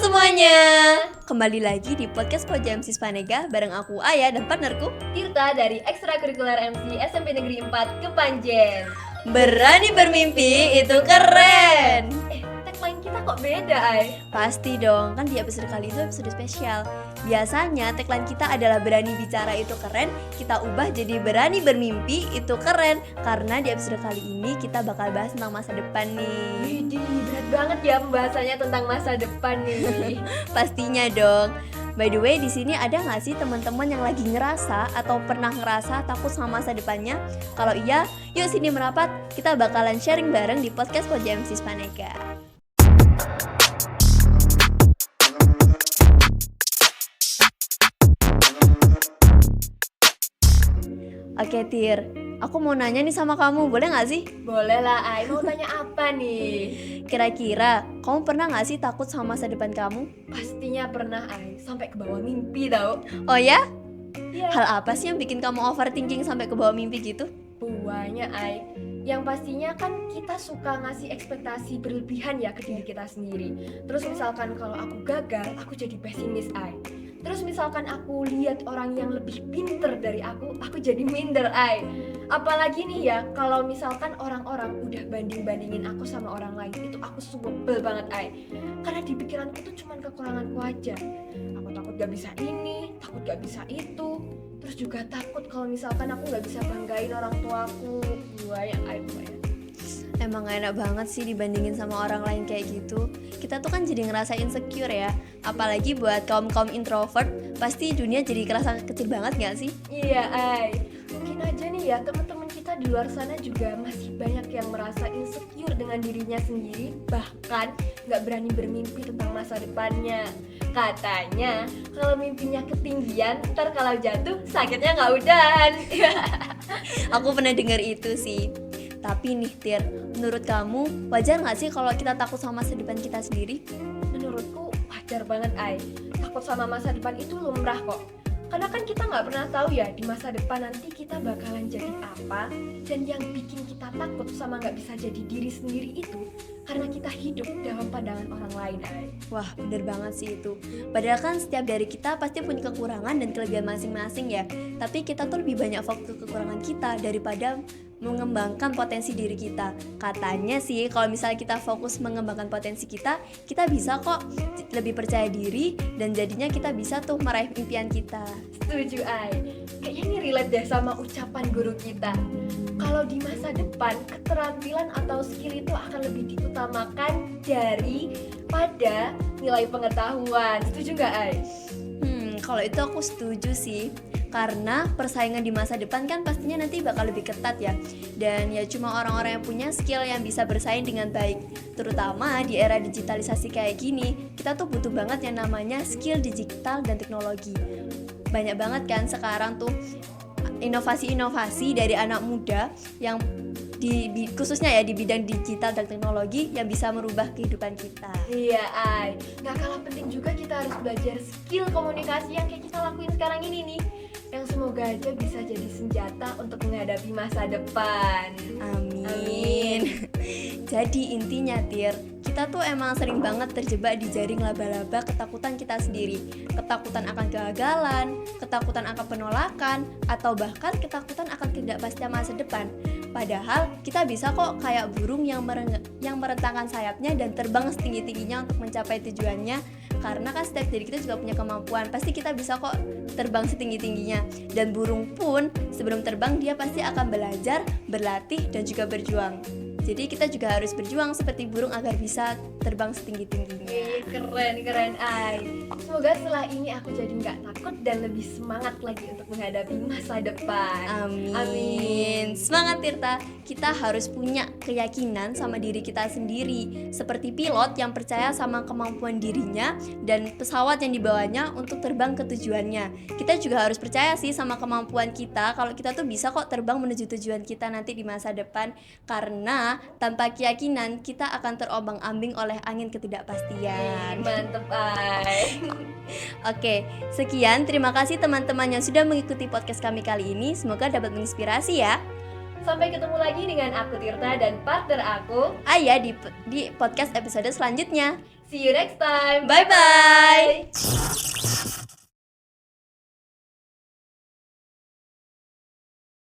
semuanya, kembali lagi di podcast Koja MC Spanega bareng aku Aya dan partnerku Tirta dari Ekstrakurikuler MC SMP Negeri 4 Kepanjen. Berani bermimpi itu keren. Tagline kita kok beda, Ay? Pasti dong, kan di episode kali itu episode spesial. Biasanya tagline kita adalah berani bicara itu keren, kita ubah jadi berani bermimpi itu keren. Karena di episode kali ini kita bakal bahas tentang masa depan nih. Widih, berat banget ya pembahasannya tentang masa depan nih. Pastinya dong. By the way, di sini ada nggak sih teman-teman yang lagi ngerasa atau pernah ngerasa takut sama masa depannya? Kalau iya, yuk sini merapat. Kita bakalan sharing bareng di podcast Koja MC Spanega. Oke Tir, aku mau nanya nih sama kamu, boleh gak sih? Boleh lah, Ay. Mau tanya apa nih? Kira-kira, kamu pernah gak sih takut sama masa depan kamu? Pastinya pernah, Ay. Sampai ke bawah mimpi tau. Oh ya? Iya. Hal apa sih yang bikin kamu overthinking sampai ke bawah mimpi gitu? Banyak, Ay. Yang pastinya kan kita suka ngasih ekspektasi berlebihan ya ke diri kita sendiri. Terus misalkan kalau aku gagal, aku jadi pesimis, Ay. Terus misalkan aku lihat orang yang lebih pinter dari aku jadi minder, Ay. Apalagi nih ya, kalau misalkan orang-orang udah banding-bandingin aku sama orang lain, itu aku sebel banget, Ay. Karena di pikiranku itu cuma kekuranganku aja. Aku takut gak bisa ini, takut gak bisa itu. Terus juga takut kalau misalkan aku gak bisa banggain orang tuaku. Banyak, Ay, banyak. Emang gak enak banget sih dibandingin sama orang lain kayak gitu. Kita tuh kan jadi ngerasa insecure ya. Apalagi buat kaum-kaum introvert, pasti dunia jadi kerasa kecil banget gak sih? Iya, Ay. Mungkin aja nih ya, teman-teman kita di luar sana juga masih banyak yang merasa insecure dengan dirinya sendiri. Bahkan gak berani bermimpi tentang masa depannya. Katanya, kalau mimpinya ketinggian, ntar kalau jatuh sakitnya gak udahan. Aku pernah dengar itu sih. Tapi nih Tir, menurut kamu wajar gak sih kalau kita takut sama masa depan kita sendiri? Menurutku wajar banget, Ay. Takut sama masa depan itu lumrah kok. Karena kan kita nggak pernah tahu ya di masa depan nanti kita bakalan jadi apa. Dan yang bikin kita takut sama nggak bisa jadi diri sendiri itu karena kita hidup dalam pandangan orang lain, Ay. Wah, bener banget sih itu. Padahal kan setiap dari kita pasti punya kekurangan dan kelebihan masing-masing ya. Tapi kita tuh lebih banyak fokus ke kekurangan kita daripada mengembangkan potensi diri kita. Katanya sih kalau misalnya kita fokus mengembangkan potensi kita bisa kok lebih percaya diri dan jadinya kita bisa tuh meraih impian kita. Setuju, Ay. Kayaknya ini relate deh sama ucapan guru kita. Kalau di masa depan, keterampilan atau skill itu akan lebih diutamakan daripada nilai pengetahuan. Setuju nggak, Ay? Kalau itu aku setuju sih. Karena persaingan di masa depan kan pastinya nanti bakal lebih ketat ya. Dan ya cuma orang-orang yang punya skill yang bisa bersaing dengan baik. Terutama di era digitalisasi kayak gini, kita tuh butuh banget yang namanya skill digital dan teknologi. Banyak banget kan sekarang tuh inovasi-inovasi dari anak muda yang khususnya ya di bidang digital dan teknologi yang bisa merubah kehidupan kita. Iya, Ay. Gak kalah penting juga kita harus belajar skill komunikasi yang kayak kita lakuin sekarang ini nih, yang semoga aja bisa jadi senjata untuk menghadapi masa depan. Amin. Jadi intinya Tir, kita tuh emang sering banget terjebak di jaring laba-laba ketakutan kita sendiri. Ketakutan akan kegagalan, ketakutan akan penolakan, atau bahkan ketakutan akan ketidakpastian masa depan. Padahal kita bisa kok kayak burung yang merentangkan sayapnya dan terbang setinggi-tingginya untuk mencapai tujuannya. Karena kan setiap diri kita juga punya kemampuan, pasti kita bisa kok terbang setinggi-tingginya. Dan burung pun sebelum terbang dia pasti akan belajar, berlatih, dan juga berjuang. Jadi kita juga harus berjuang seperti burung agar bisa terbang setinggi-tingginya. Keren, Ay. Semoga setelah ini aku jadi gak takut dan lebih semangat lagi untuk menghadapi masa depan. Amin. Semangat Tirta. Kita harus punya keyakinan sama diri kita sendiri. Seperti pilot yang percaya sama kemampuan dirinya dan pesawat yang dibawanya untuk terbang ke tujuannya. Kita juga harus percaya sih sama kemampuan kita kalau kita tuh bisa kok terbang menuju tujuan kita nanti di masa depan. Karena tanpa keyakinan kita akan terombang-ambing oleh angin ketidakpastian. Mantep, Ay. Oke, sekian. Terima kasih teman-teman yang sudah mengikuti podcast kami kali ini. Semoga dapat menginspirasi ya. Sampai ketemu lagi dengan aku Tirta dan partner aku Aya di podcast episode selanjutnya. See you next time. Bye bye.